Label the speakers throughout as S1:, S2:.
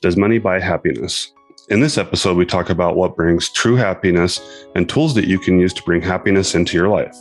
S1: Does money buy happiness? In this episode, we talk about what brings true happiness and tools that you can use to bring happiness into your life.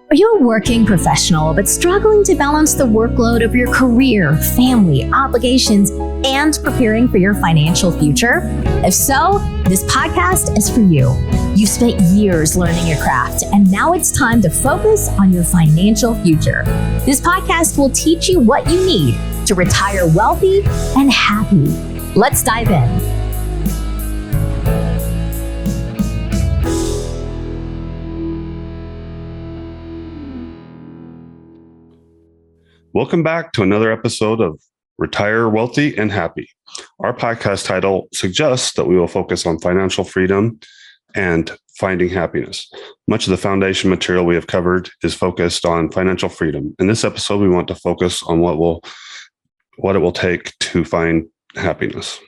S2: Are you a working professional but struggling to balance the workload of your career, family, obligations, and preparing for your financial future? If so, this podcast is for you. You've spent years learning your craft, and now it's time to focus on your financial future. This podcast will teach you what you need to retire wealthy and happy. Let's dive in.
S1: Welcome back to another episode of Retire Wealthy and Happy. Our podcast title suggests that we will focus on financial freedom and finding happiness. Much of the foundation material we have covered is focused on financial freedom. In this episode, we want to focus on what it will take to find happiness.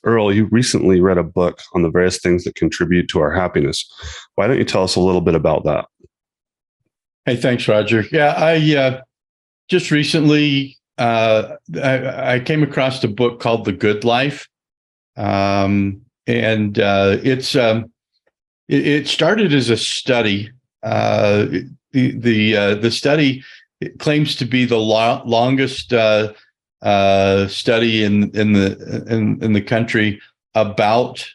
S1: Earl, you recently read a book on the various things that contribute to our happiness. Why don't you tell us a little bit about that?
S3: Hey, thanks, Roger. Yeah, I just recently, I came across a book called The Good Life, and it started as a study. The study claims to be the longest study in the country about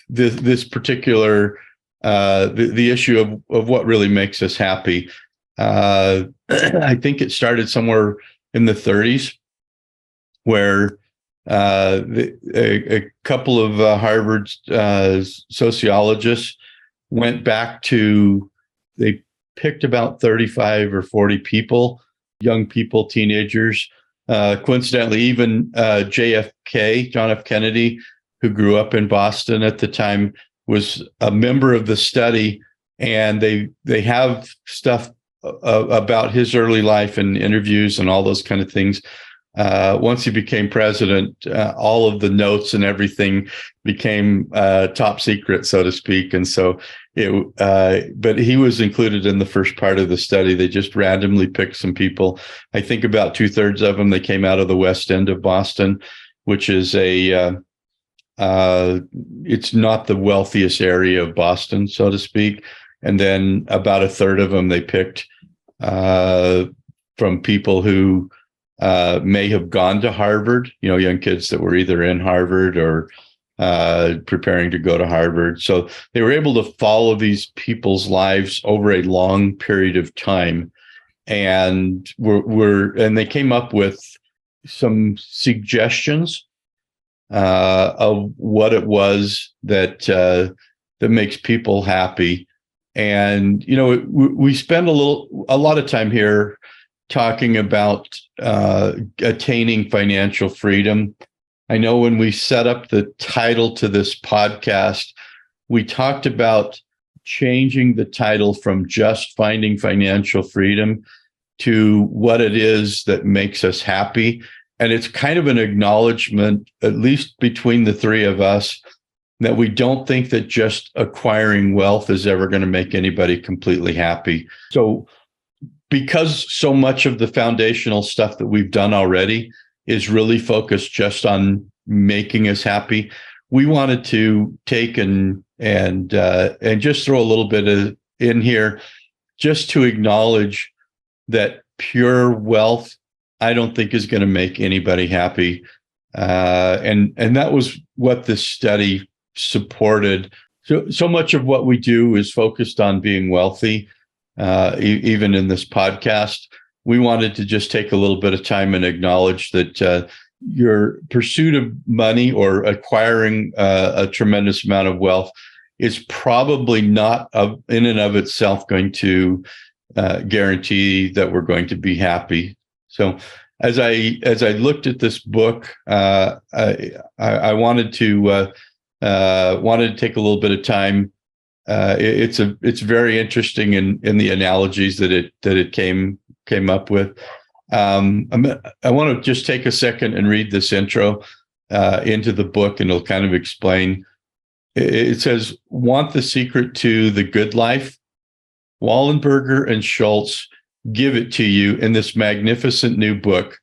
S3: this particular the issue of what really makes us happy. I think it started somewhere in the 30s, where a couple of Harvard sociologists went back to, they picked about 35 or 40 people, young people, teenagers. Coincidentally, even JFK, John F. Kennedy, who grew up in Boston at the time, was a member of the study, and they have stuff about his early life and interviews and all those kind of things. Once he became president, all of the notes and everything became top secret, so to speak. And so but he was included in the first part of the study. They just randomly picked some people. I think about 2/3 of them, they came out of the West End of Boston, which is it's not the wealthiest area of Boston, so to speak. And then about 1/3 of them they picked from people who may have gone to Harvard, young kids that were either in Harvard or preparing to go to Harvard. So they were able to follow these people's lives over a long period of time, and they came up with some suggestions of what it was that makes people happy. And we spend a lot of time here talking about attaining financial freedom. I know when we set up the title to this podcast, we talked about changing the title from just finding financial freedom to what it is that makes us happy. And it's kind of an acknowledgement, at least between the three of us, that we don't think that just acquiring wealth is ever going to make anybody completely happy. So because so much of the foundational stuff that we've done already is really focused just on making us happy, we wanted to take and just throw a little bit in here just to acknowledge that pure wealth, I don't think, is going to make anybody happy. And that was what this study supported. So much of what we do is focused on being wealthy. Even in this podcast, we wanted to just take a little bit of time and acknowledge that your pursuit of money or acquiring a tremendous amount of wealth is probably not in and of itself going to guarantee that we're going to be happy. So as I looked at this book, I wanted to take a little bit of time. It's very interesting in the analogies that it came up with. I want to just take a second and read this intro into the book, and it'll kind of explain. It says, "Want the secret to the good life? Wallenberger and Schultz give it to you in this magnificent new book,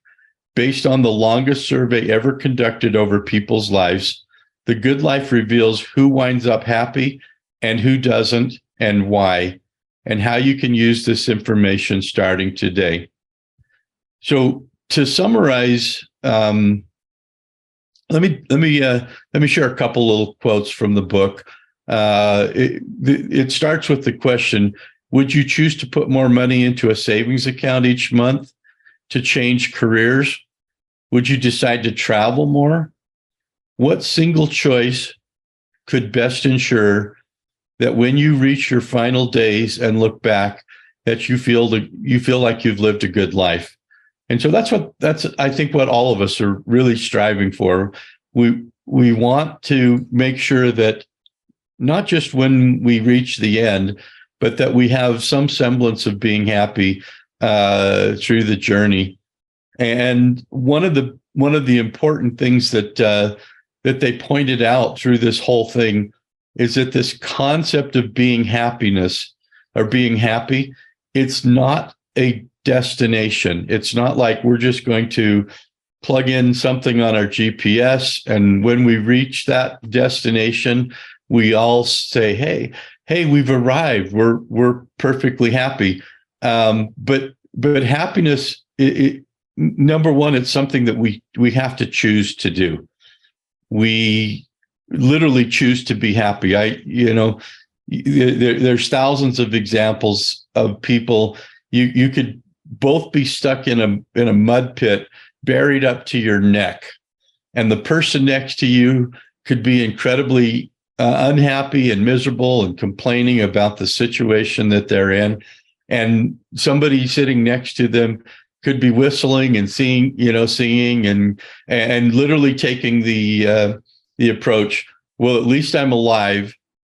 S3: based on the longest survey ever conducted over people's lives, the Good Life reveals who winds up happy and who doesn't, and why, and how you can use this information starting today. So to summarize, let me share a couple little quotes from the book. It starts with the question: would you choose to put more money into a savings account each month, to change careers? Would you decide to travel more? What single choice could best ensure that when you reach your final days and look back, that you feel like you've lived a good life? And so that's I think what all of us are really striving for. We want to make sure that not just when we reach the end, but that we have some semblance of being happy through the journey. And one of the important things that they pointed out through this whole thing is that this concept of being happy, it's not a destination. It's not like we're just going to plug in something on our GPS, and when we reach that destination, we all say, hey, we've arrived. We're perfectly happy. But happiness, number one, it's something that we have to choose to do. We literally choose to be happy. There's thousands of examples of people. You could both be stuck in a mud pit, buried up to your neck, and the person next to you could be incredibly unhappy and miserable and complaining about the situation that they're in, and somebody sitting next to them could be whistling and singing and literally taking the approach, well, at least I'm alive.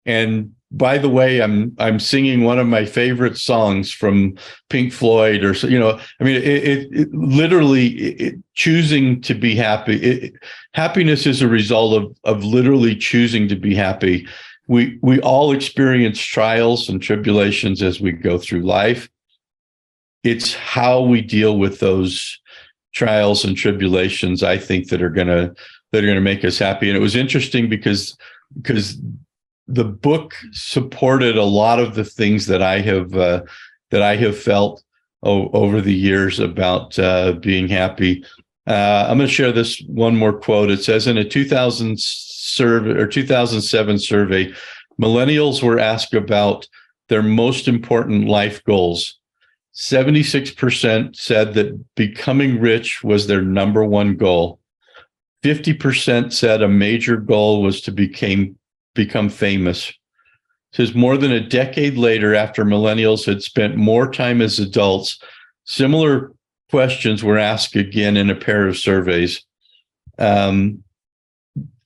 S3: And by the way, I'm singing one of my favorite songs from Pink Floyd, or it literally choosing to be happy. Happiness is a result of literally choosing to be happy. We all experience trials and tribulations as we go through life. It's how we deal with those trials and tribulations, I think, that are gonna make us happy. And it was interesting because the book supported a lot of the things that I have felt over the years about being happy. I'm going to share this one more quote. It says, in a 2007 survey, millennials were asked about their most important life goals. 76% said that becoming rich was their number one goal. 50% said a major goal was to become famous. It says more than a decade later, after millennials had spent more time as adults, similar questions were asked again in a pair of surveys. Fame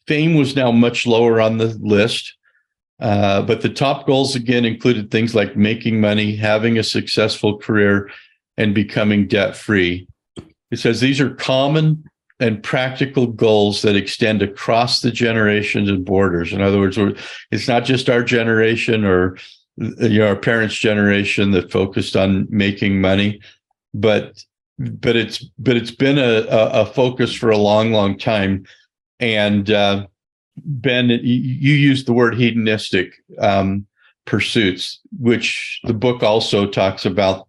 S3: was now much lower on the list, but the top goals again included things like making money, having a successful career, and becoming debt-free. It says these are common and practical goals that extend across the generations and borders. In other words, it's not just our generation or our parents' generation that focused on making money, but it's been a focus for a long, long time. And Ben, you used the word hedonistic pursuits, which the book also talks about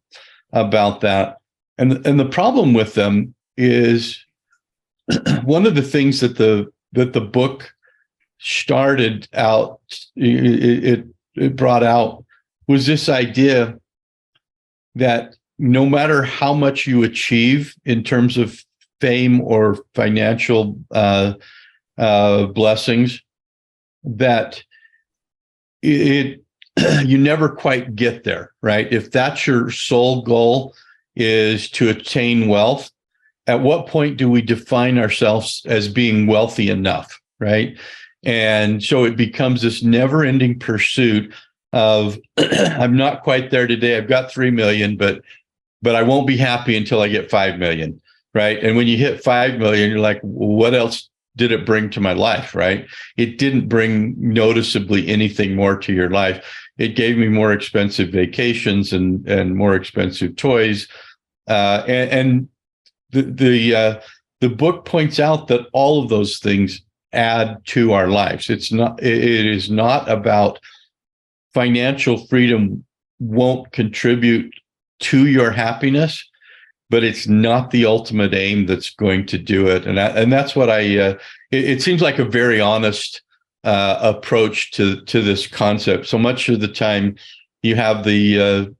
S3: that. And the problem with them is, one of the things that the book started out, it brought out, was this idea that no matter how much you achieve in terms of fame or financial blessings, that you never quite get there, right? If that's your sole goal, is to attain wealth, at what point do we define ourselves as being wealthy enough, right? And so it becomes this never-ending pursuit of, I'm not quite there today. I've got 3 million, but I won't be happy until I get 5 million, right? And when you hit 5 million, you're like, what else did it bring to my life, right? It didn't bring noticeably anything more to your life. It gave me more expensive vacations and more expensive toys, and the the book points out that all of those things add to our lives. It is not about financial freedom won't contribute to your happiness, but it's not the ultimate aim that's going to do it. And that's what it seems like a very honest approach to this concept. So much of the time you have the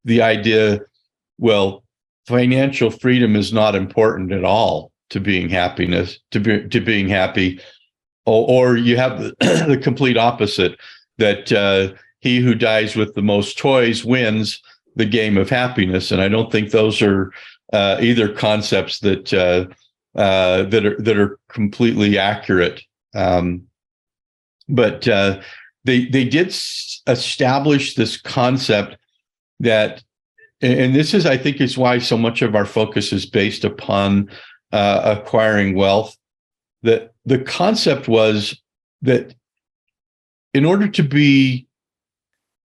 S3: idea, well, financial freedom is not important at all to being being happy, or you have the complete opposite, that he who dies with the most toys wins the game of happiness. And I don't think those are either concepts that are completely accurate. But they did establish this concept that, and this is, I think, is why so much of our focus is based upon acquiring wealth. That the concept was that in order to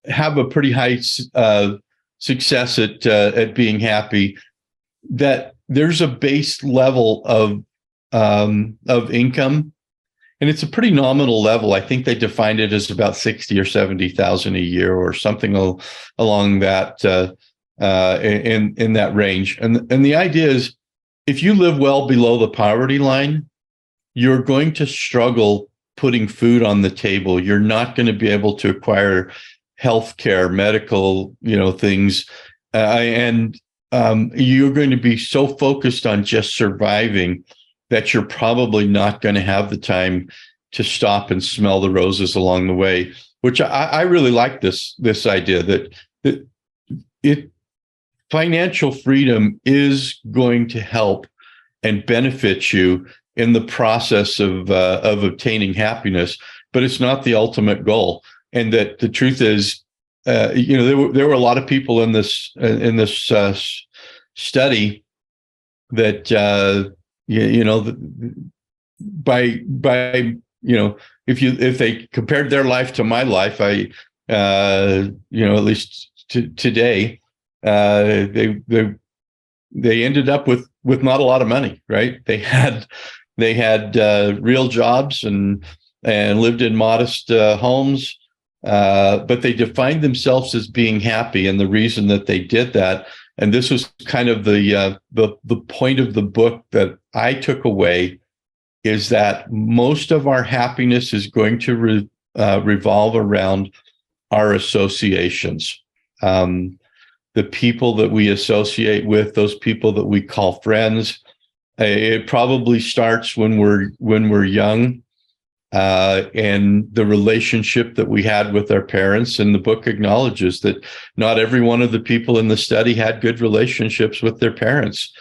S3: have a pretty high success at being happy, that there's a base level of income, and it's a pretty nominal level. I think they defined it as about 60 or 70,000 a year, or something along that in that range. And the idea is, if you live well below the poverty line, you're going to struggle putting food on the table. You're not going to be able to acquire healthcare, medical, things, and you're going to be so focused on just surviving that you're probably not going to have the time to stop and smell the roses along the way. Which I really like this idea that financial freedom is going to help and benefit you in the process of obtaining happiness, but it's not the ultimate goal. And that the truth is, there were a lot of people in this study that if they compared their life to my life, at least today, they ended up with not a lot of money, right? They had real jobs and lived in modest homes, but they defined themselves as being happy. And the reason that they did that, and this was kind of the point of the book that I took away, is that most of our happiness is going to revolve around our associations. The people that we associate with, those people that we call friends. It probably starts when we're young, and the relationship that we had with our parents. And the book acknowledges that not every one of the people in the study had good relationships with their parents,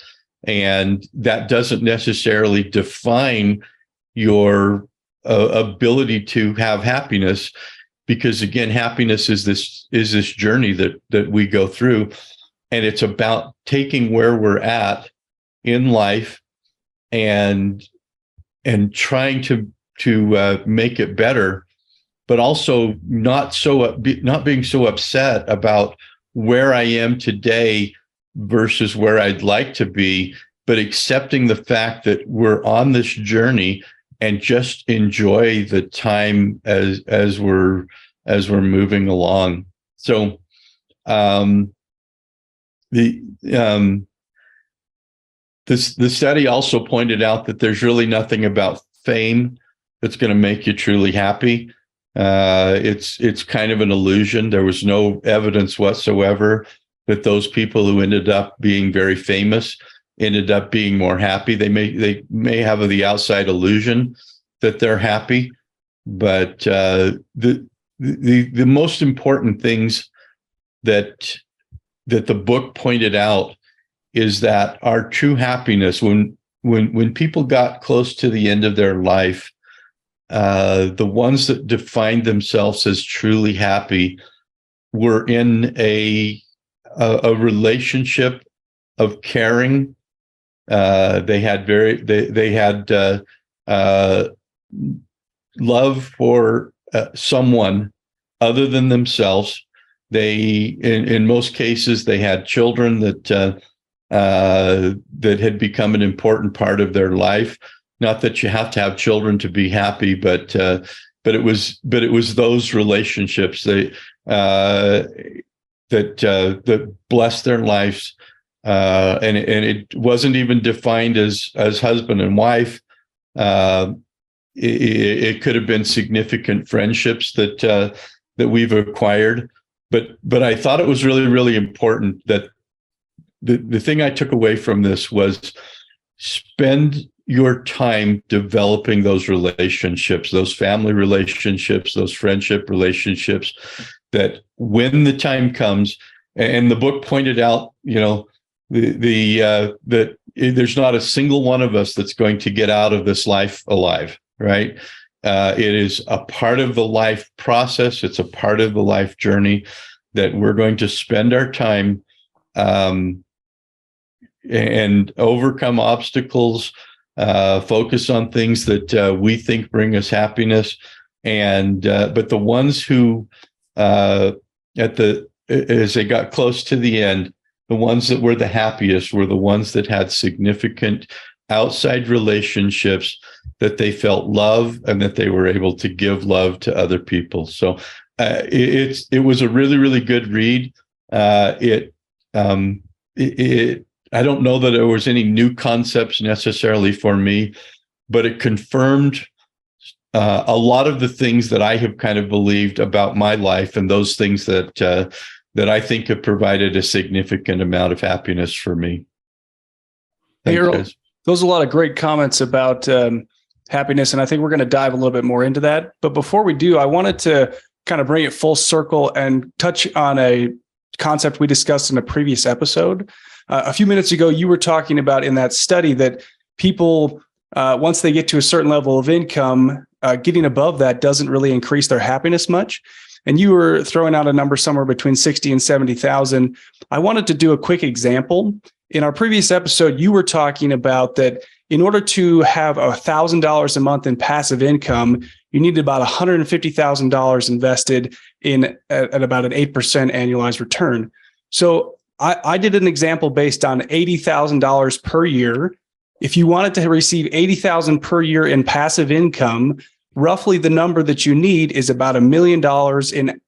S3: and that doesn't necessarily define your ability to have happiness. Because again, happiness is this journey that we go through, and it's about taking where we're at in life and trying to make it better, but also not being so upset about where I am today versus where I'd like to be, but accepting the fact that we're on this journey and just enjoy the time as we're moving along. So the study also pointed out that there's really nothing about fame that's going to make you truly happy. It's kind of an illusion. There was no evidence whatsoever that those people who ended up being very famous ended up being more happy. They may have the outside illusion that they're happy, but the most important things that the book pointed out is that our true happiness, when people got close to the end of their life, the ones that defined themselves as truly happy were in a relationship of caring. They had love for someone other than themselves. They, in most cases, they had children that that had become an important part of their life. Not that you have to have children to be happy, but it was those relationships that blessed their lives, and it wasn't even defined as husband and wife. It could have been significant friendships that we've acquired, but I thought it was really, really important that the thing I took away from this was spend your time developing those relationships, those family relationships, those friendship relationships, that when the time comes, and the book pointed out, that there's not a single one of us that's going to get out of this life alive, right? It is a part of the life process. It's a part of the life journey that we're going to spend our time and overcome obstacles, focus on things that we think bring us happiness, and but the ones who as they got close to the end, the ones that were the happiest were the ones that had significant outside relationships, that they felt love and that they were able to give love to other people. So it was a really, really good read. I don't know that there was any new concepts necessarily for me, but it confirmed a lot of the things that I have kind of believed about my life, and those things that I think have provided a significant amount of happiness for me.
S4: Hey, Earl, those are a lot of great comments about happiness, and I think we're going to dive a little bit more into that. But before we do, I wanted to kind of bring it full circle and touch on a concept we discussed in a previous episode. A few minutes ago, you were talking about in that study that people, once they get to a certain level of income, getting above that doesn't really increase their happiness much. And you were throwing out a number somewhere between 60 and 70,000. I wanted to do a quick example. In our previous episode, you were talking about that in order to have $1,000 a month in passive income, you needed about $150,000 invested in at about an 8% annualized return. So I did an example based on $80,000 per year. If you wanted to receive $80,000 per year in passive income, roughly the number that you need is about $1 million in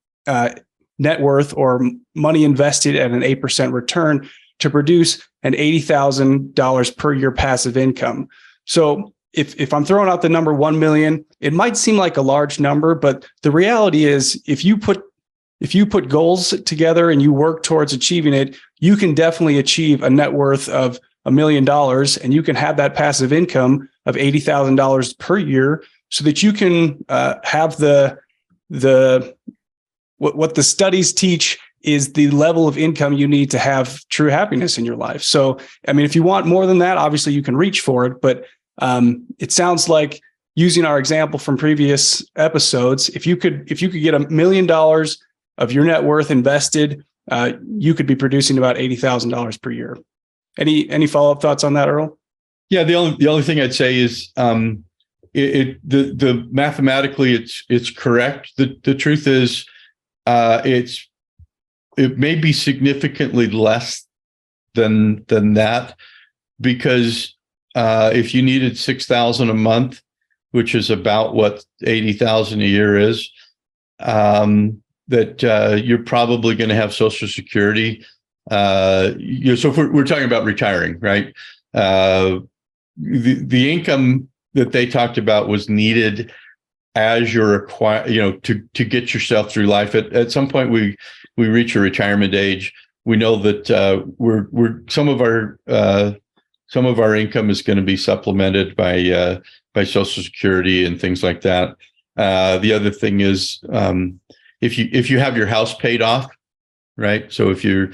S4: net worth or money invested at an 8% return to produce an $80,000 per year passive income. So if I'm throwing out the number 1 million, it might seem like a large number, but the reality is if you put goals together and you work towards achieving it, you can definitely achieve a net worth of $1 million, and you can have that passive income of $80,000 per year, so that you can have what the studies teach is the level of income you need to have true happiness in your life. So, I mean, if you want more than that, obviously you can reach for it, but it sounds like, using our example from previous episodes, if you could get $1 million of your net worth invested, you could be producing about $80,000 per year. Any follow-up thoughts on that, Earl?
S3: Yeah, the only thing I'd say is the mathematically it's correct. The truth is it may be significantly less than that, because if you needed $6,000 a month, which is about what $80,000 a year is, that you're probably going to have Social Security. So if we're talking about retiring, right? The income that they talked about was needed as you're to get yourself through life. At some point we reach a retirement age. We know that some of our income is going to be supplemented by Social Security and things like that. The other thing is if you have your house paid off, right? So if you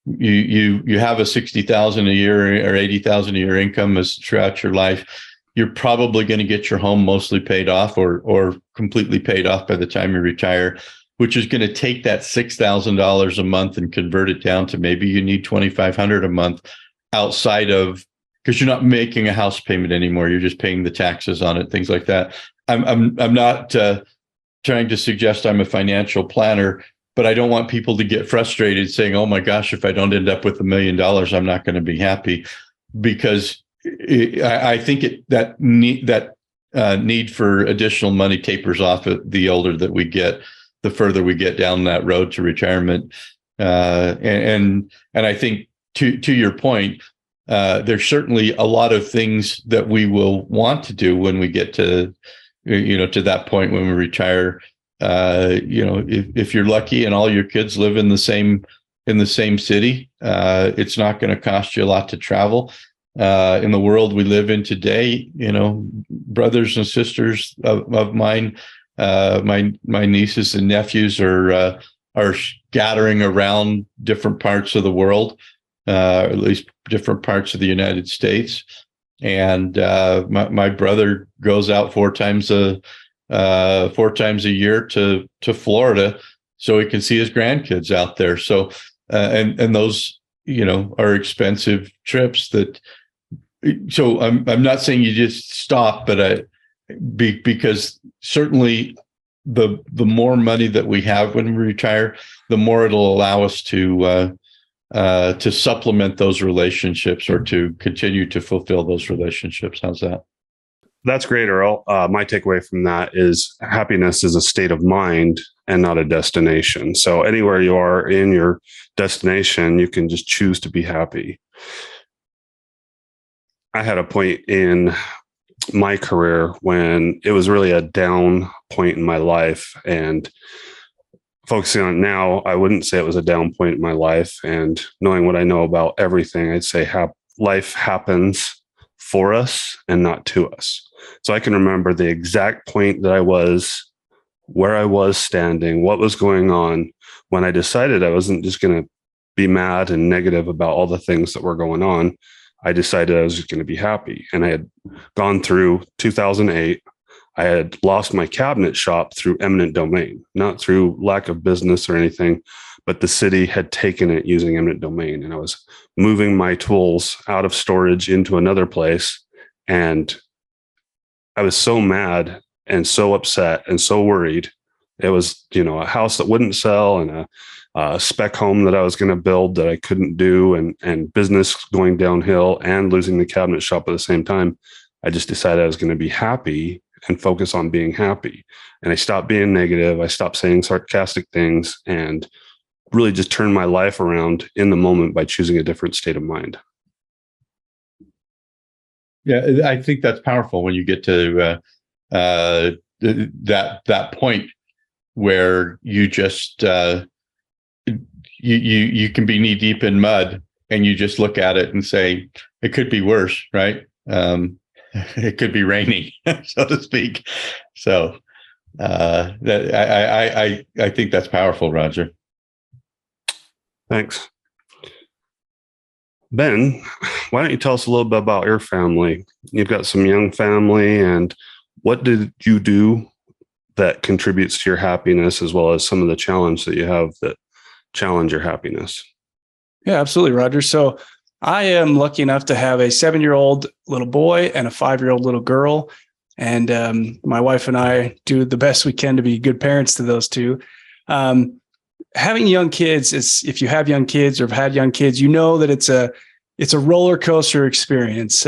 S3: have a $60,000 a year or $80,000 a year income as throughout your life, you're probably going to get your home mostly paid off or completely paid off by the time you retire, which is going to take that $6,000 a month and convert it down to maybe you need $2,500 a month outside of, because you're not making a house payment anymore. You're just paying the taxes on it, things like that. I'm not trying to suggest I'm a financial planner, but I don't want people to get frustrated saying, "Oh my gosh, if I don't end up with $1 million, I'm not going to be happy," because I think that need for additional money tapers off the older that we get, the further we get down that road to retirement. And I think to your point, there's certainly a lot of things that we will want to do when we get to that point when we retire. If you're lucky and all your kids live in the same city, it's not going to cost you a lot to travel. In the world we live in today, brothers and sisters of mine, my nieces and nephews are scattering around different parts of the world, at least different parts of the United States. And my brother goes out four times a year to Florida so he can see his grandkids out there. So and those are expensive trips. So I'm not saying you just stop, but because certainly the more money that we have when we retire, the more it'll allow us to supplement those relationships or to continue to fulfill those relationships. How's that?
S1: That's great, Earl. My takeaway from that is happiness is a state of mind and not a destination. So anywhere you are in your destination, you can just choose to be happy. I had a point in my career when it was really a down point in my life, and focusing on it now, I wouldn't say it was a down point in my life. And knowing what I know about everything, I'd say life happens for us and not to us. So I can remember the exact point that I was, where I was standing, what was going on when I decided I wasn't just going to be mad and negative about all the things that were going on. I decided I was just going to be happy. And I had gone through 2008. I had lost my cabinet shop through eminent domain, not through lack of business or anything, but the city had taken it using eminent domain. And I was moving my tools out of storage into another place. And I was so mad and so upset and so worried. It was, a house that wouldn't sell and a spec home that I was going to build that I couldn't do, and business going downhill and losing the cabinet shop at the same time. I just decided I was going to be happy and focus on being happy. And I stopped being negative. I stopped saying sarcastic things and really just turned my life around in the moment by choosing a different state of mind.
S3: Yeah, I think that's powerful when you get to that point where you just you can be knee deep in mud and you just look at it and say it could be worse, right? It could be raining, so to speak. So I think that's powerful, Roger.
S1: Thanks. Ben, why don't you tell us a little bit about your family? You've got some young family, and what did you do that contributes to your happiness, as well as some of the challenge that you have that challenge your happiness?
S4: Yeah, absolutely, Roger. So I am lucky enough to have a 7-year-old little boy and a 5-year-old little girl. And my wife and I do the best we can to be good parents to those two. Having young kids is, if you have young kids or have had young kids, you know that it's a roller coaster experience.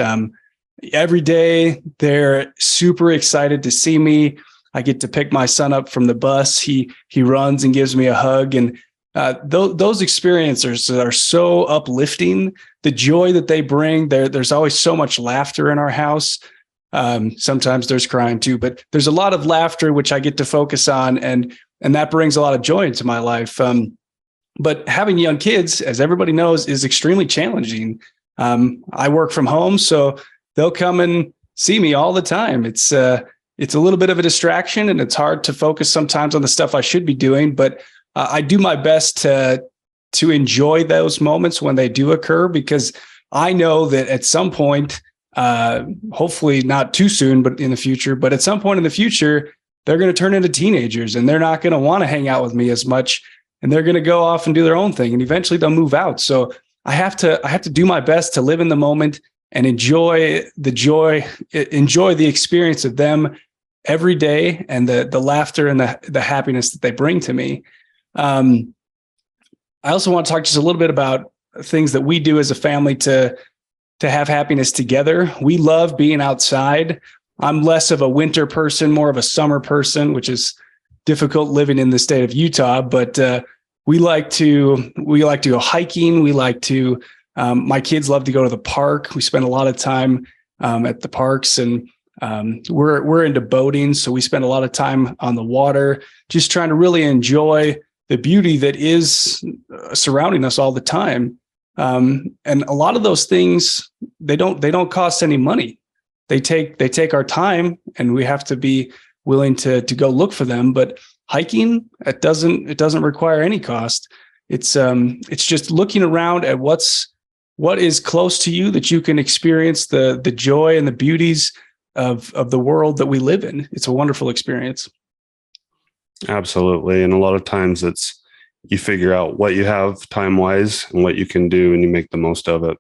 S4: Every day they're super excited to see me. I get to pick my son up from the bus. He runs and gives me a hug, and those experiences are so uplifting. The joy that they bring, there's always so much laughter in our house. Sometimes there's crying too, but there's a lot of laughter, which I get to focus on, and that brings a lot of joy into my life. But having young kids, as everybody knows, is extremely challenging. I work from home, so they'll come and see me all the time. It's a little bit of a distraction, and it's hard to focus sometimes on the stuff I should be doing, but I do my best to enjoy those moments when they do occur, because I know that at some point, hopefully not too soon, but in the future, but at some point in the future, they're going to turn into teenagers and they're not going to want to hang out with me as much, and they're going to go off and do their own thing, and eventually they'll move out. So I have to do my best to live in the moment and enjoy the joy, enjoy the experience of them every day, and the laughter and the happiness that they bring to me. I also want to talk just a little bit about things that we do as a family to have happiness together. We love being outside. I'm less of a winter person, more of a summer person, which is difficult living in the state of Utah. But we like to go hiking. We like to. My kids love to go to the park. We spend a lot of time at the parks, and we're into boating, so we spend a lot of time on the water, just trying to really enjoy the beauty that is surrounding us all the time. And a lot of those things, they don't cost any money. They take our time, and we have to be willing to go look for them. But hiking, it doesn't require any cost. It's just looking around at what is close to you that you can experience the joy and the beauties of the world that we live in. It's a wonderful experience.
S1: Absolutely. And a lot of times you figure out what you have time wise and what you can do, and you make the most of it.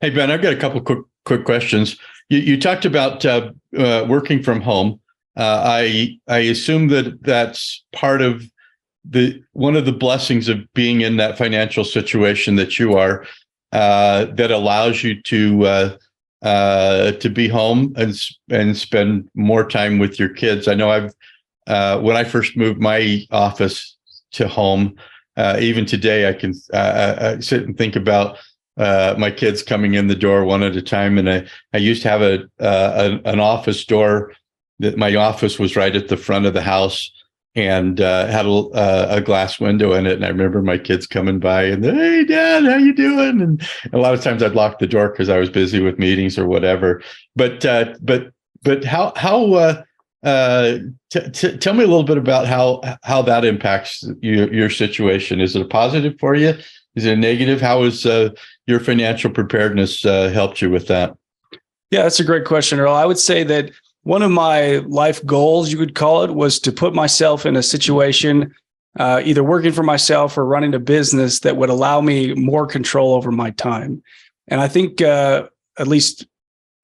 S3: Hey, Ben, I've got a couple quick questions. You talked about working from home. I assume that's part of one of the blessings of being in that financial situation that you are, that allows you to be home and spend more time with your kids. I know when I first moved my office to home, even today, I can sit and think about my kids coming in the door one at a time. And I used to have an office door that my office was right at the front of the house, and had a glass window in it. And I remember my kids coming by and, "Hey, Dad, how you doing?" And a lot of times I'd lock the door because I was busy with meetings or whatever. But how tell me a little bit about how that impacts your situation. Is it a positive for you? Is it a negative? How has your financial preparedness helped you with that?
S4: Yeah, that's a great question, Earl. I would say that one of my life goals, you could call it, was to put myself in a situation, either working for myself or running a business, that would allow me more control over my time. And I think, at least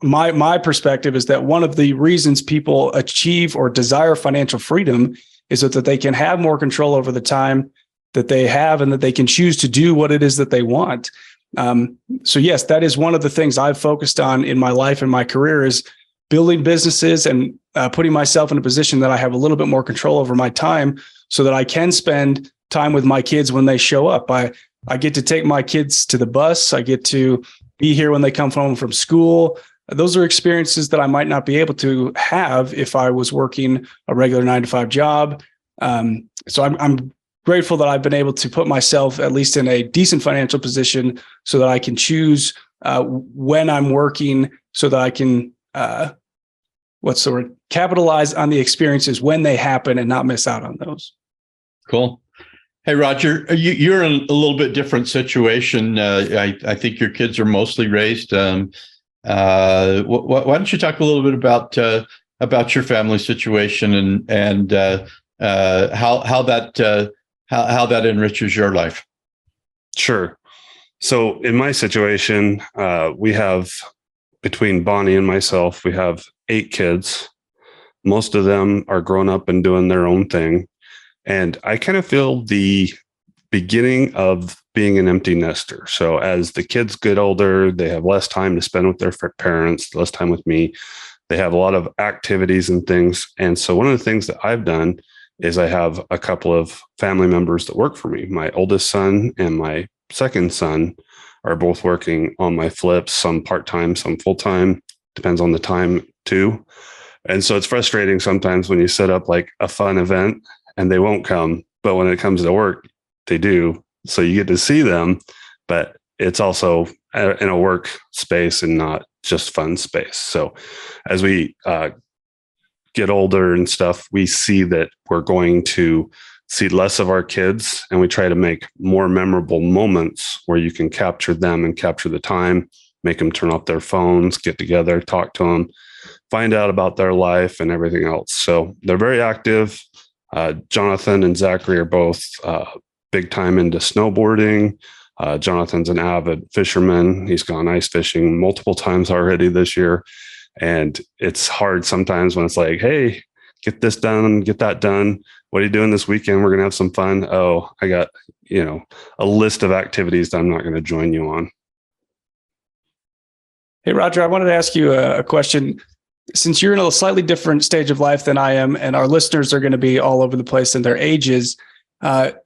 S4: my perspective, is that one of the reasons people achieve or desire financial freedom is that they can have more control over the time that they have, and that they can choose to do what it is that they want. So yes, that is one of the things I've focused on in my life and my career, is building businesses and putting myself in a position that I have a little bit more control over my time, so that I can spend time with my kids when they show up. I get to take my kids to the bus. I get to be here when they come home from school. Those are experiences that I might not be able to have if I was working a regular 9-to-5 job. So I'm grateful that I've been able to put myself at least in a decent financial position, so that I can choose when I'm working, so that I can capitalize on the experiences when they happen and not miss out on those.
S3: Cool. Hey, Roger, you're in a little bit different situation. I think your kids are mostly raised. Why don't you talk a little bit about your family situation and how that enriches your life?
S1: Sure. So in my situation, we have, between Bonnie and myself, we have 8 kids. Most of them are grown up and doing their own thing. And I kind of feel the beginning of being an empty nester. So as the kids get older, they have less time to spend with their parents, less time with me. They have a lot of activities and things. And so one of the things that I've done is I have a couple of family members that work for me. My oldest son and my second son are both working on my flips, some part-time, some full-time, depends on the time too. And so it's frustrating sometimes when you set up like a fun event and they won't come, but when it comes to work, they do. So you get to see them, but it's also in a work space and not just fun space. So as we get older and stuff, we see that we're going to see less of our kids, and we try to make more memorable moments where you can capture them and capture the time, make them turn off their phones, get together, talk to them, find out about their life and everything else. So they're very active. Jonathan and Zachary are both big time into snowboarding. Jonathan's an avid fisherman. He's gone ice fishing multiple times already this year. And it's hard sometimes when it's like, hey, get this done, get that done. What are you doing this weekend? We're going to have some fun. Oh, I got, a list of activities that I'm not going to join you on.
S4: Hey, Roger, I wanted to ask you a question. Since you're in a slightly different stage of life than I am, and our listeners are going to be all over the place in their ages,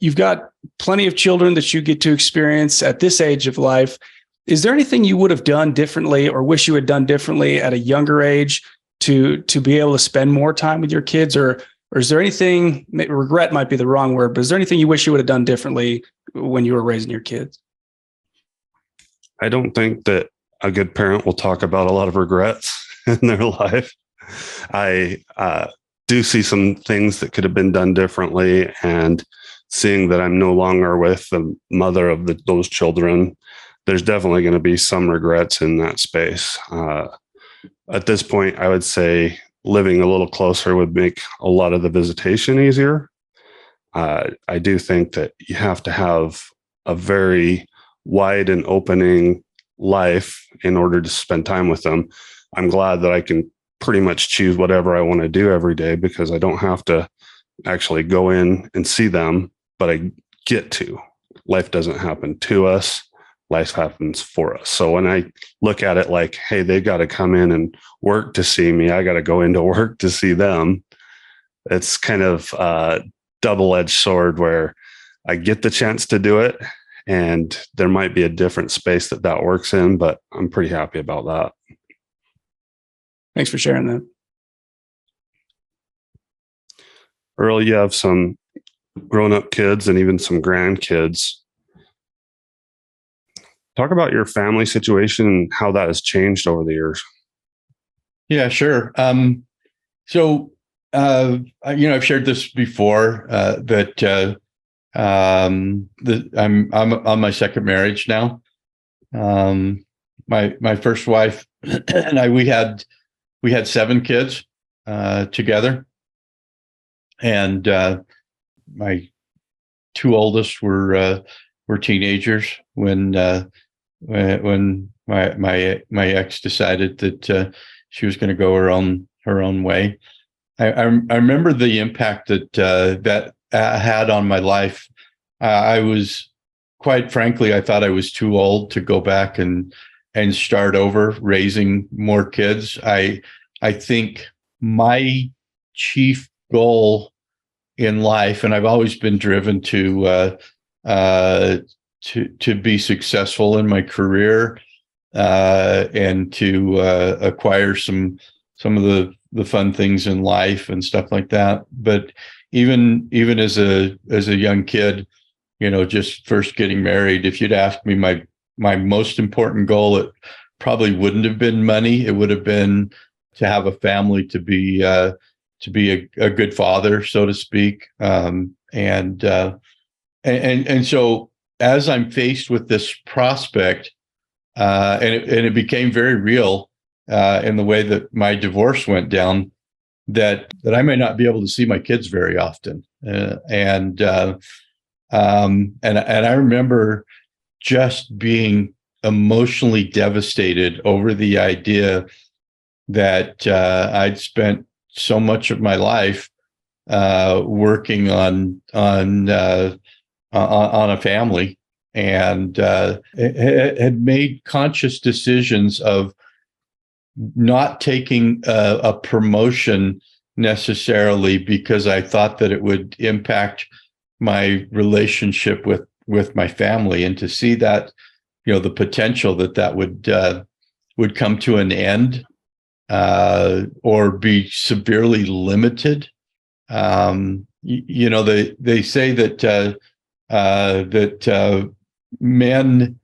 S4: you've got plenty of children that you get to experience at this age of life. Is there anything you would have done differently or wish you had done differently at a younger age to be able to spend more time with your kids? Or is there anything, regret might be the wrong word, but is there anything you wish you would have done differently when you were raising your kids?
S1: I don't think that a good parent will talk about a lot of regrets in their life. I do see some things that could have been done differently, and seeing that I'm no longer with the mother of those children, there's definitely going to be some regrets in that space. At this point, I would say living a little closer would make a lot of the visitation easier. I do think that you have to have a very wide and opening life in order to spend time with them. I'm glad that I can pretty much choose whatever I want to do every day, because I don't have to actually go in and see them, but I get to. Life doesn't happen to us. Life happens for us. So when I look at it like, hey, they got to come in and work to see me, I got to go into work to see them, it's kind of a double-edged sword where I get the chance to do it, and there might be a different space that works in, but I'm pretty happy about that.
S4: Thanks for sharing that.
S1: Earl, you have some grown-up kids and even some grandkids. Talk about your family situation and how that has changed over the years.
S3: Yeah, sure. I've shared this before, that I'm on my second marriage now. My first wife and I, we had 7 kids together, and my 2 oldest were teenagers when my ex decided that she was going to go her own way. I remember the impact that had on my life. I was, quite frankly, I thought I was too old to go back and start over raising more kids. I think my chief goal in life, and I've always been driven to be successful in my career, and to acquire some of the fun things in life and stuff like that. But even as a young kid, just first getting married, if you'd asked me my most important goal, it probably wouldn't have been money. It would have been to have a family, to be a good father, so to speak. And so as I'm faced with this prospect, and it became very real in the way that my divorce went down, that I may not be able to see my kids very often. And I remember just being emotionally devastated over the idea that I'd spent so much of my life working on a family, and had made conscious decisions of not taking a promotion necessarily because I thought that it would impact my relationship with my family, and to see that, the potential that would come to an end, or be severely limited. They say that men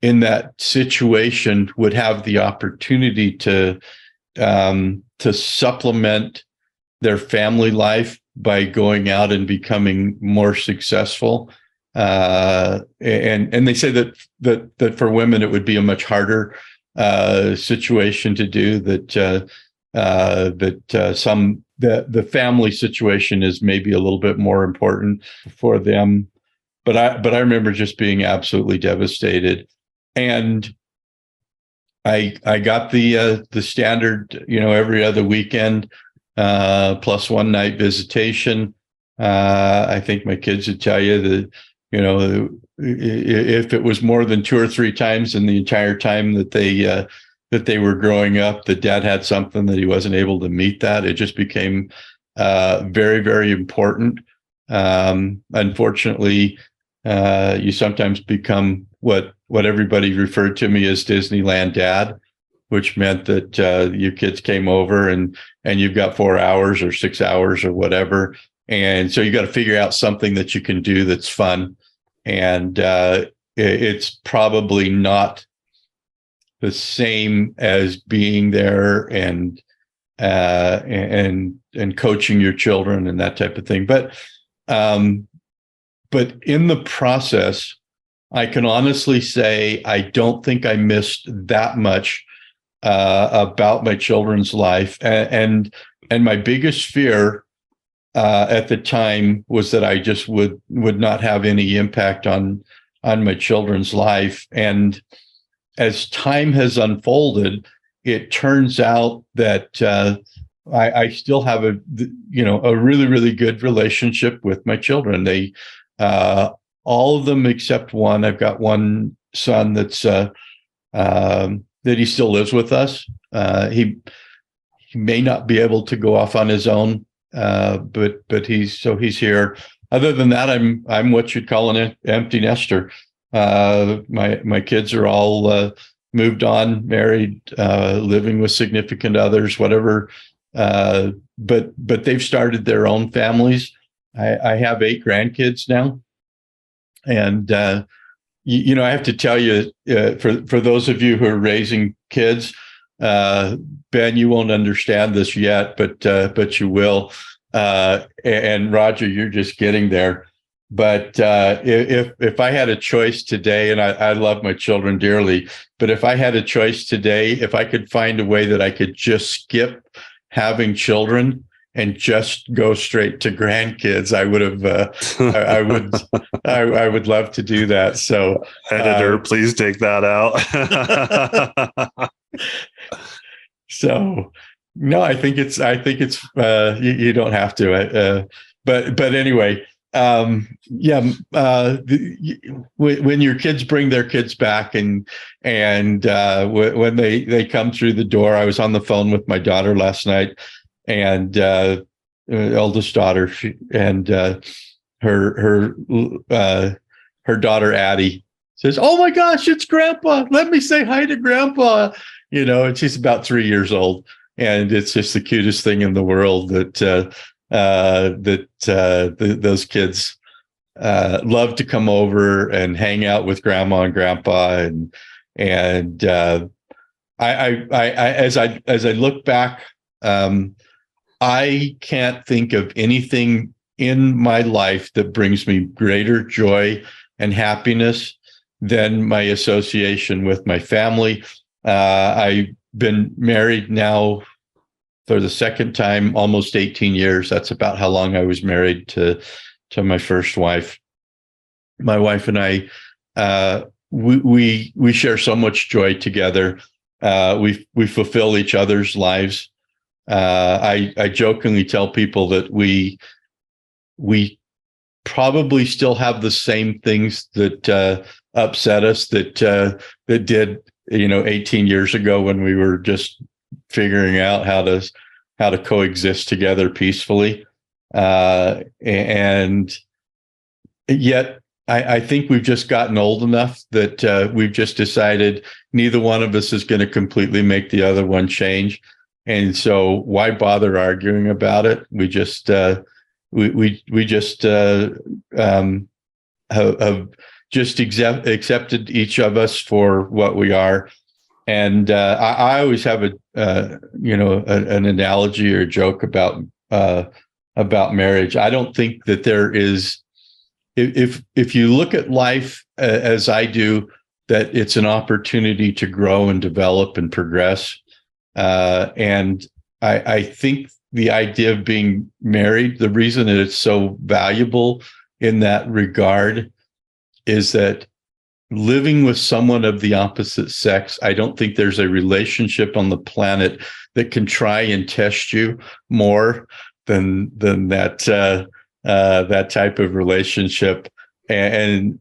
S3: in that situation would have the opportunity to supplement their family life by going out and becoming more successful. And they say that for women, it would be a much harder situation to do, the family situation is maybe a little bit more important for them. But I remember just being absolutely devastated. And I got the standard, every other weekend, plus one night visitation. I think my kids would tell you that, if it was more than 2 or 3 times in the entire time that they were growing up, that dad had something that he wasn't able to meet that. It just became very, very important. Unfortunately, you sometimes become what everybody referred to me as Disneyland dad, which meant that your kids came over and you've got 4 hours or 6 hours or whatever. And so you got to figure out something that you can do that's fun. And it's probably not the same as being there and coaching your children and that type of thing. But in the process, I can honestly say I don't think I missed that much about my children's life. And my biggest fear at the time was that I just would not have any impact on my children's life. And as time has unfolded, it turns out that I still have a really, really good relationship with my children. They all of them except one. I've got one son that's that he still lives with us. He may not be able to go off on his own, but he's here. Other than that, I'm what you'd call an empty nester. My kids are all moved on, married, living with significant others, whatever. But they've started their own families. I have 8 grandkids now, and I have to tell you, for those of you who are raising kids, Ben, you won't understand this yet, but you will. And Roger, you're just getting there. But if I had a choice today, and I love my children dearly, but if I had a choice today, if I could find a way that I could just skip having children and just go straight to grandkids, I would have. I would love to do that. So,
S1: editor, please take that out.
S3: So, no, I think it's. You don't have to. But anyway. When your kids bring their kids back and when they come through the door, I was on the phone with my daughter last night, and eldest daughter, and her daughter Addie says, "Oh my gosh, it's Grandpa! Let me say hi to Grandpa." And she's about 3 years old, and it's just the cutest thing in the world that. Those kids love to come over and hang out with Grandma and Grandpa, and I as I look back, I can't think of anything in my life that brings me greater joy and happiness than my association with my family. I've been married now for the second time, almost 18 years. That's about how long I was married to my first wife. My wife and I, we share so much joy together. We fulfill each other's lives. I jokingly tell people that we probably still have the same things that upset us that did 18 years ago when we were just figuring out how to coexist together peacefully, and yet I think we've just gotten old enough that we've just decided neither one of us is going to completely make the other one change, and so why bother arguing about it? We just have just accepted each of us for what we are. And I always have an analogy or a joke about marriage. I don't think that there is, if you look at life as I do, that it's an opportunity to grow and develop and progress. And I think the idea of being married, the reason that it's so valuable in that regard is that living with someone of the opposite sex, I don't think there's a relationship on the planet that can try and test you more than that type of relationship. And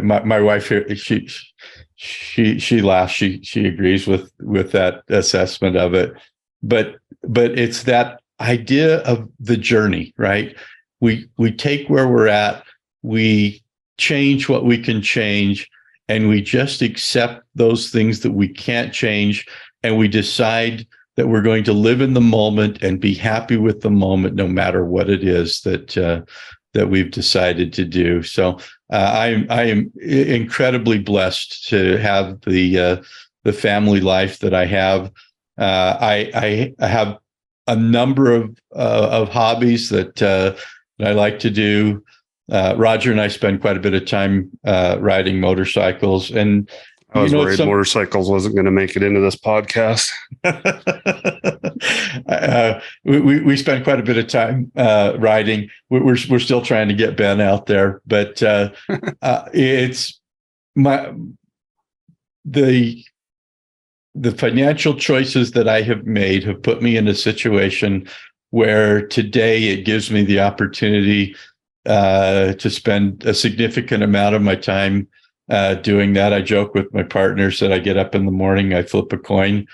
S3: my wife here, she laughs. She agrees with that assessment of it. But it's that idea of the journey, right? We take where we're at, we change what we can change, and we just accept those things that we can't change, and we decide that we're going to live in the moment and be happy with the moment, no matter what it is that we've decided to do. So I am incredibly blessed to have the family life that I have. I have a number of hobbies that I like to do. Roger and I spend quite a bit of time riding motorcycles, and
S1: I was worried motorcycles wasn't going to make it into this podcast.
S3: We spend quite a bit of time riding. We're still trying to get Ben out there, but it's the financial choices that I have made have put me in a situation where today it gives me the opportunity to spend a significant amount of my time doing that. I joke with my partners that I get up in the morning, I flip a coin.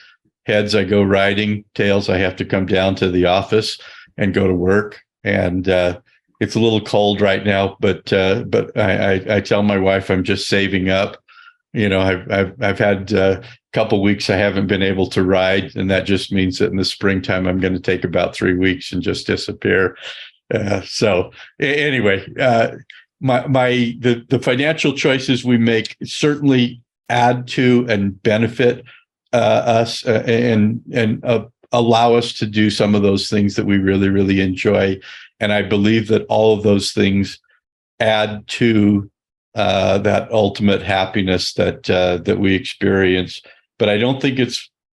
S3: Heads, I go riding. Tails, I have to come down to the office and go to work. And it's a little cold right now, but I tell my wife I'm just saving up. You know, I've had a couple weeks I haven't been able to ride, and that just means that in the springtime I'm going to take about 3 weeks and just disappear. So anyway, the financial choices we make certainly add to and benefit us and allow us to do some of those things that we really, really enjoy. And I believe that all of those things add to that ultimate happiness that we experience. But I don't think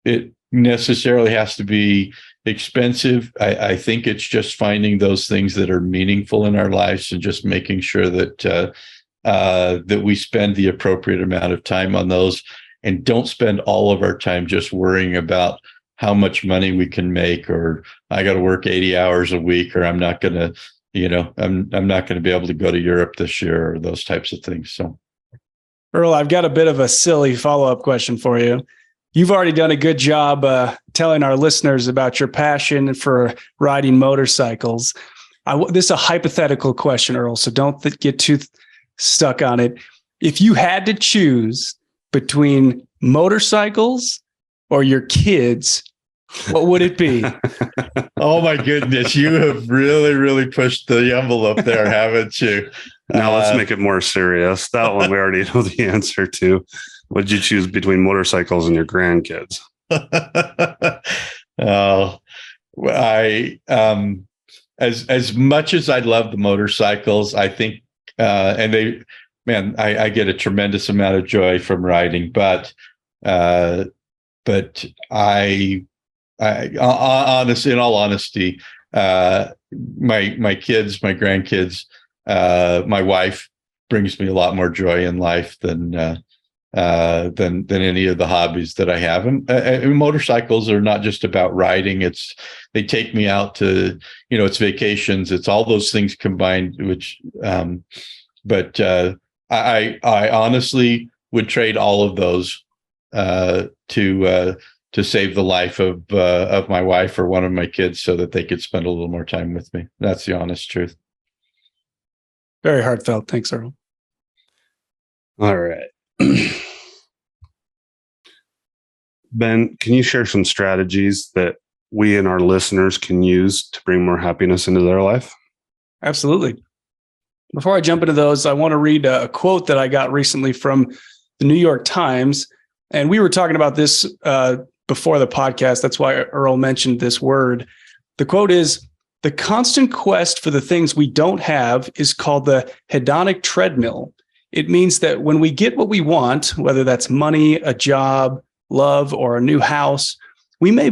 S3: it necessarily has to be expensive. I think it's just finding those things that are meaningful in our lives and just making sure that that we spend the appropriate amount of time on those, and don't spend all of our time just worrying about how much money we can make, or I got to work 80 hours a week, or I'm not going to, I'm not going to be able to go to Europe this year, or those types of things. So,
S4: Earl, I've got a bit of a silly follow-up question for you. You've already done a good job telling our listeners about your passion for riding motorcycles. This is a hypothetical question, Earl, so don't get too stuck on it. If you had to choose between motorcycles or your kids, what would it be?
S3: Oh, my goodness. You have really, really pushed the envelope there, haven't you?
S1: Now let's make it more serious. That one we already know the answer to. Would you choose between motorcycles and your grandkids?
S3: Oh, as much as I love the motorcycles, I think, and I get a tremendous amount of joy from riding, but I honestly, in all honesty, my kids, my grandkids, my wife brings me a lot more joy in life than any of the hobbies that I have. And motorcycles are not just about riding. They take me out to, it's vacations. It's all those things combined, but I honestly would trade all of those to save the life of my wife or one of my kids so that they could spend a little more time with me. That's the honest truth.
S4: Very heartfelt. Thanks, Earl.
S1: All right. Ben, can you share some strategies that we and our listeners can use to bring more happiness into their life?
S4: Absolutely. Before I jump into those, I want to read a quote that I got recently from the New York Times. And we were talking about this before the podcast. That's why Earl mentioned this word. The quote is, "The constant quest for the things we don't have is called the hedonic treadmill. It means that when we get what we want, whether that's money, a job, love, or a new house, we may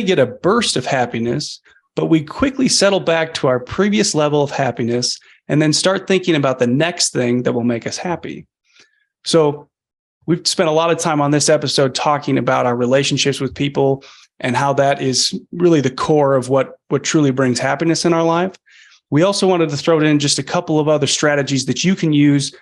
S4: get a burst of happiness, but we quickly settle back to our previous level of happiness and then start thinking about the next thing that will make us happy. So we've spent a lot of time on this episode talking about our relationships with people and how that is really the core of what truly brings happiness in our life. We also wanted to throw in just a couple of other strategies that you can use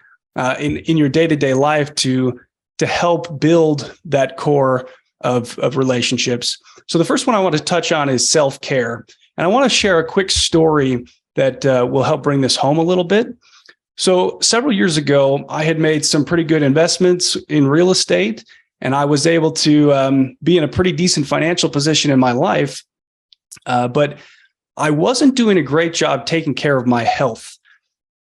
S4: in your day-to-day life to help build that core of relationships. So the first one I want to touch on is self-care. And I want to share a quick story that will help bring this home a little bit. So several years ago, I had made some pretty good investments in real estate, and I was able to be in a pretty decent financial position in my life. But I wasn't doing a great job taking care of my health.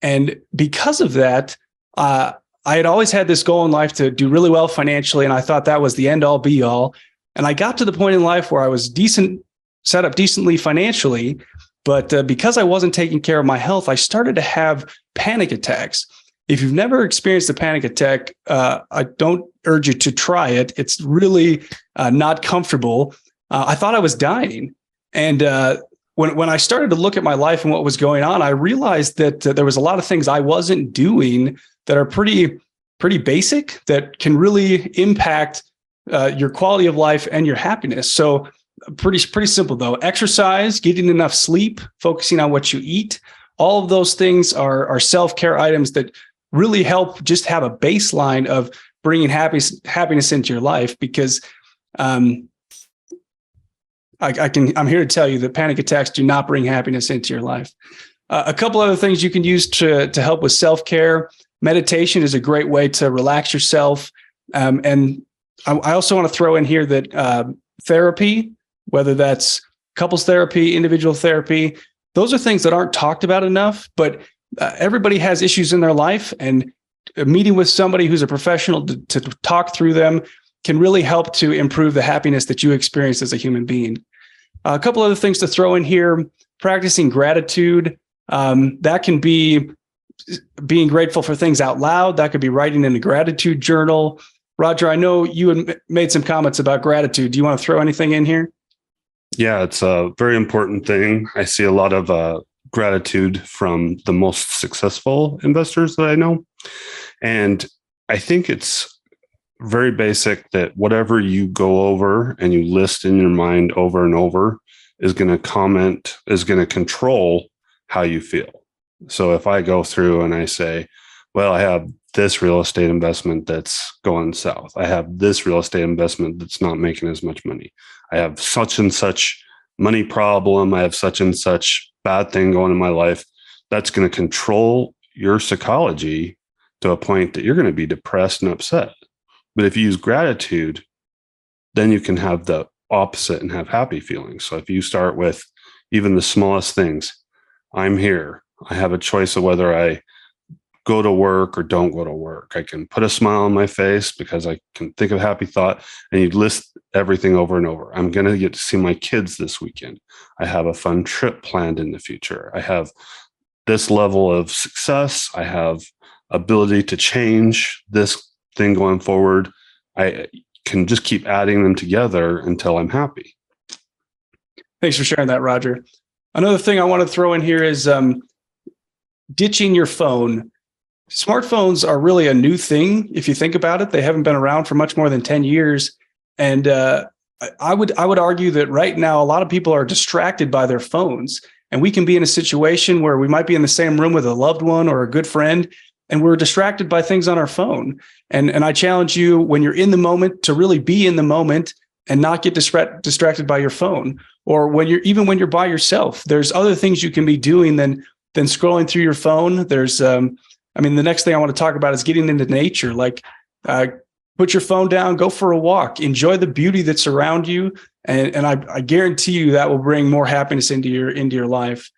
S4: And because of that, I had always had this goal in life to do really well financially, and I thought that was the end all be all. And I got to the point in life where I was set up decently financially, but because I wasn't taking care of my health, I started to have panic attacks. If you've never experienced a panic attack, I don't urge you to try it. It's really not comfortable. I thought I was dying. And when I started to look at my life and what was going on, I realized that there was a lot of things I wasn't doing that are pretty basic that can really impact your quality of life and your happiness. So pretty simple though. Exercise, getting enough sleep, focusing on what you eat. All of those things are self-care items that really help just have a baseline of bringing happiness into your life, because I'm here to tell you that panic attacks do not bring happiness into your life. A couple other things you can use to help with self-care. Meditation is a great way to relax yourself. And I also want to throw in here that therapy, whether that's couples therapy, individual therapy, those are things that aren't talked about enough, but everybody has issues in their life, and meeting with somebody who's a professional to talk through them can really help to improve the happiness that you experience as a human being. A couple other things to throw in here: practicing gratitude. That can be being grateful for things out loud. That could be writing in a gratitude journal. Roger, I know you had made some comments about gratitude. Do you want to throw anything in here?
S1: Yeah, it's a very important thing. I see a lot of gratitude from the most successful investors that I know. And I think it's very basic that whatever you go over and you list in your mind over and over is going to control how you feel. So if I go through and I say, well, I have this real estate investment that's going south. I have this real estate investment that's not making as much money. I have such and such money problem. I have such and such bad thing going in my life. That's going to control your psychology to a point that you're going to be depressed and upset. But if you use gratitude, then you can have the opposite and have happy feelings. So if you start with even the smallest things, I'm here. I have a choice of whether I go to work or don't go to work. I can put a smile on my face because I can think of a happy thought, and you list everything over and over. I'm going to get to see my kids this weekend. I have a fun trip planned in the future. I have this level of success. I have ability to change this thing going forward. I can just keep adding them together until I'm happy.
S4: Thanks for sharing that, Roger. Another thing I want to throw in here is ditching your phone. Smartphones are really a new thing. If you think about it, they haven't been around for much more than 10 years. And I would argue that right now, a lot of people are distracted by their phones, and we can be in a situation where we might be in the same room with a loved one or a good friend, and we're distracted by things on our phone. And I challenge you, when you're in the moment, to really be in the moment and not get distracted by your phone. Or when you're by yourself, there's other things you can be doing than scrolling through your phone. There's the next thing I want to talk about is getting into nature. Like, put your phone down, go for a walk, enjoy the beauty that's around you. And I guarantee you that will bring more happiness into your life.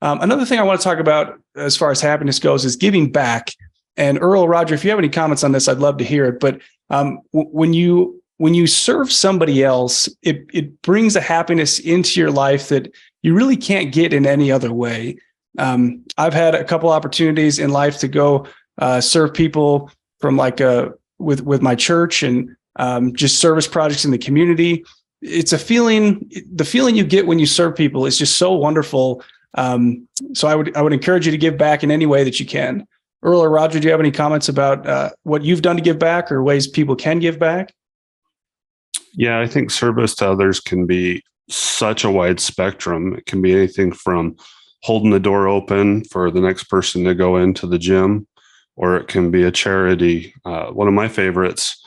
S4: Another thing I want to talk about as far as happiness goes is giving back. And Earl, Roger, if you have any comments on this, I'd love to hear it. But when you serve somebody else, it brings a happiness into your life that you really can't get in any other way. I've had a couple opportunities in life to go serve people from with my church and just service projects in the community. It's a feeling. The feeling you get when you serve people is just so wonderful. So I would encourage you to give back in any way that you can. Earl or Roger, do you have any comments about what you've done to give back or ways people can give back?
S1: Yeah, I think service to others can be such a wide spectrum. It can be anything from holding the door open for the next person to go into the gym, or it can be a charity. One of my favorites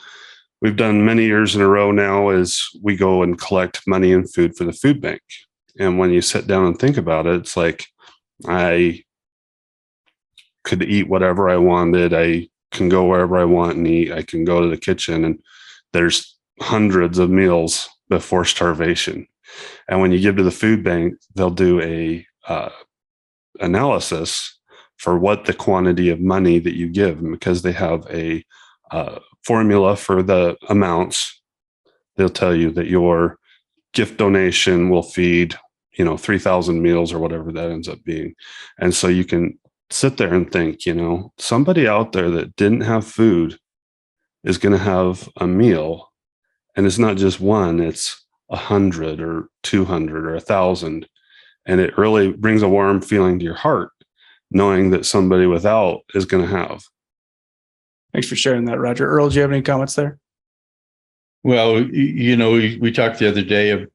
S1: we've done many years in a row now is we go and collect money and food for the food bank. And when you sit down and think about it, it's like I could eat whatever I wanted. I can go wherever I want and eat. I can go to the kitchen, and there's hundreds of meals before starvation. And when you give to the food bank, they'll do a analysis for what the quantity of money that you give. And because they have a formula for the amounts, they'll tell you that your gift donation will feed 3,000 meals or whatever that ends up being. And so you can sit there and think, somebody out there that didn't have food is going to have a meal. And it's not just one, it's 100 or 200 or 1,000. And it really brings a warm feeling to your heart, knowing that somebody without is going to have.
S4: Thanks for sharing that, Roger. Earl, do you have any comments there?
S3: Well, we talked the other day of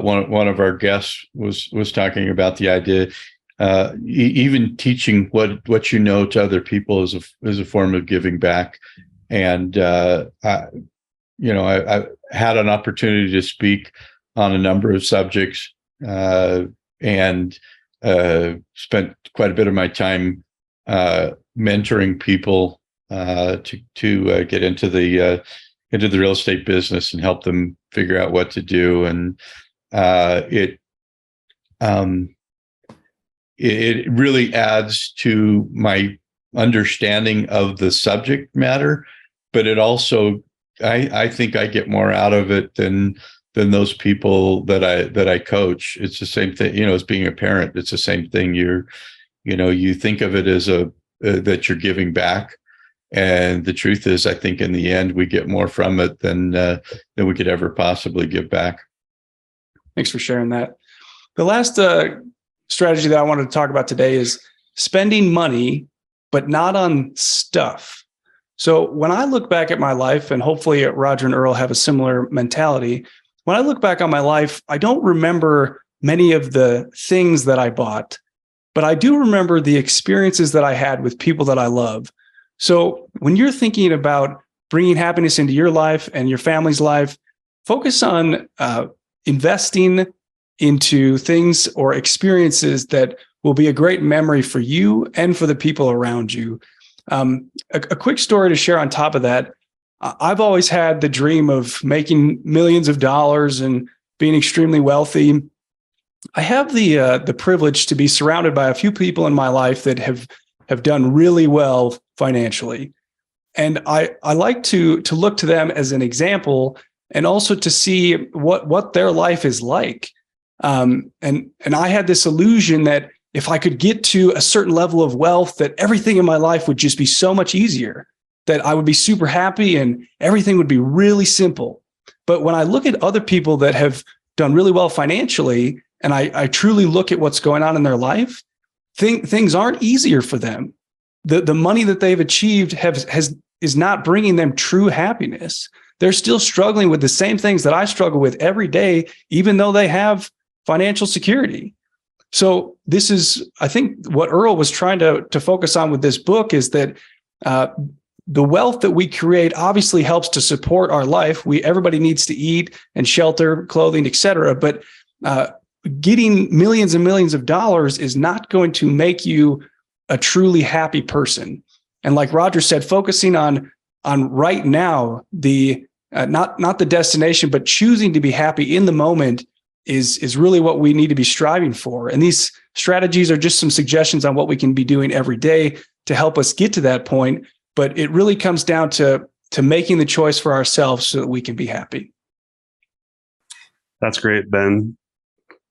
S3: one of our guests was talking about the idea, even teaching what you know to other people is a form of giving back. And I had an opportunity to speak on a number of subjects, and spent quite a bit of my time mentoring people to get into the real estate business and help them figure out what to do. And it really adds to my understanding of the subject matter, but it also, I think I get more out of it than those people that I coach. It's the same thing, as being a parent. It's the same thing. You think of it as that you're giving back. And the truth is, I think in the end, we get more from it than we could ever possibly give back.
S4: Thanks for sharing that. The last strategy that I wanted to talk about today is spending money, but not on stuff. So when I look back at my life, and hopefully Roger and Earl have a similar mentality, when I look back on my life, I don't remember many of the things that I bought, but I do remember the experiences that I had with people that I love. So when you're thinking about bringing happiness into your life and your family's life, focus on investing into things or experiences that will be a great memory for you and for the people around you. A quick story to share on top of that. I've always had the dream of making millions of dollars and being extremely wealthy. I have the privilege to be surrounded by a few people in my life that have done really well financially. And I like to look to them as an example and also to see what their life is like. And I had this illusion that if I could get to a certain level of wealth, that everything in my life would just be so much easier, that I would be super happy and everything would be really simple. But when I look at other people that have done really well financially, and I truly look at what's going on in their life, things aren't easier for them. The money that they've achieved is not bringing them true happiness. They're still struggling with the same things that I struggle with every day, even though they have financial security. So this is, I think, what Earl was trying to focus on with this book is that the wealth that we create obviously helps to support our life. Everybody needs to eat and shelter, clothing, etc. But getting millions and millions of dollars is not going to make you a truly happy person. And like Roger said, focusing on right now, not the destination, but choosing to be happy in the moment is really what we need to be striving for. And these strategies are just some suggestions on what we can be doing every day to help us get to that point. But it really comes down to making the choice for ourselves so that we can be happy.
S1: That's great, Ben.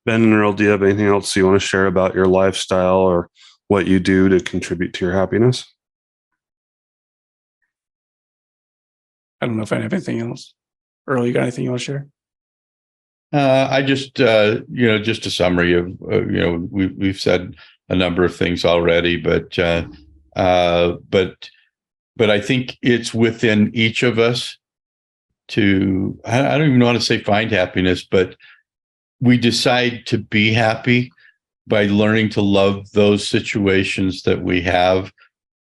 S1: Ben and Earl, do you have anything else you want to share about your lifestyle or what you do to contribute to your happiness?
S4: I don't know if I have anything else. Earl, you got anything you want to share?
S3: I just, just a summary of, we've said a number of things already, but But I think it's within each of us to, I don't even want to say find happiness, but we decide to be happy by learning to love those situations that we have.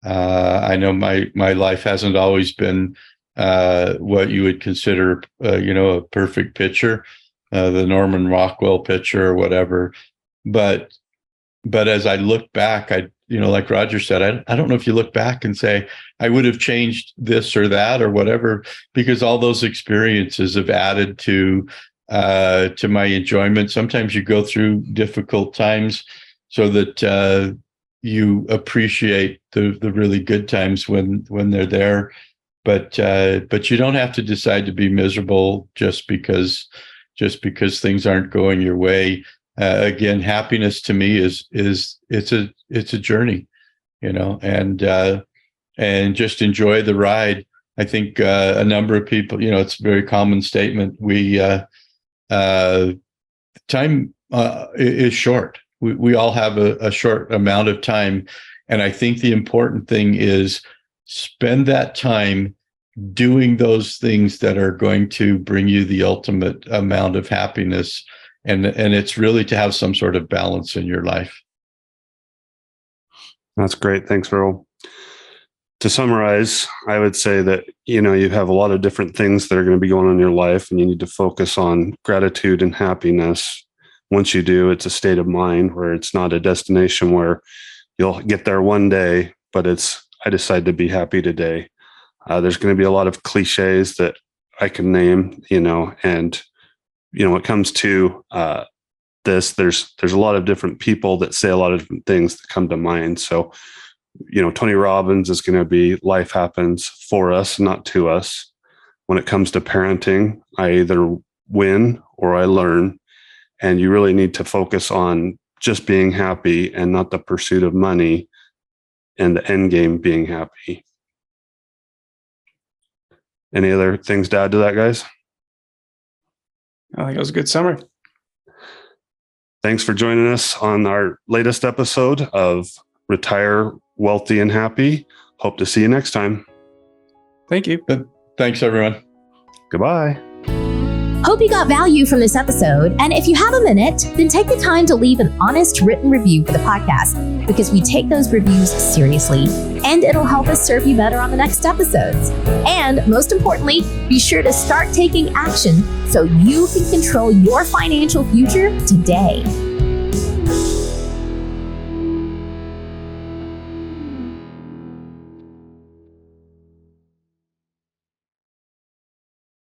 S3: I know my life hasn't always been what you would consider, a perfect picture, the Norman Rockwell picture or whatever. But as I look back, like Roger said, I don't know if you look back and say, I would have changed this or that or whatever, because all those experiences have added to my enjoyment. Sometimes you go through difficult times so that you appreciate the really good times when they're there. But you don't have to decide to be miserable just because things aren't going your way. Again, happiness to me is it's a journey, and just enjoy the ride. I think a number of people, it's a very common statement. Time is short. We all have a short amount of time, and I think the important thing is spend that time doing those things that are going to bring you the ultimate amount of happiness. And it's really to have some sort of balance in your life.
S1: That's great. Thanks, Earl. To summarize, I would say that, you have a lot of different things that are going to be going on in your life, and you need to focus on gratitude and happiness. Once you do, it's a state of mind where it's not a destination where you'll get there one day, but I decide to be happy today. There's going to be a lot of cliches that I can name, and when it comes to this, there's a lot of different people that say a lot of different things that come to mind. So, Tony Robbins is going to be life happens for us, not to us. When it comes to parenting, I either win or I learn. And you really need to focus on just being happy and not the pursuit of money and the end game being happy. Any other things to add to that, guys?
S4: I think that was a good summary.
S1: Thanks for joining us on our latest episode of Retire Wealthy and Happy. Hope to see you next time.
S4: Thank you.
S3: Thanks, everyone.
S1: Goodbye.
S2: Hope you got value from this episode. And if you have a minute, then take the time to leave an honest written review for the podcast, because we take those reviews seriously and it'll help us serve you better on the next episodes. And most importantly, be sure to start taking action so you can control your financial future today.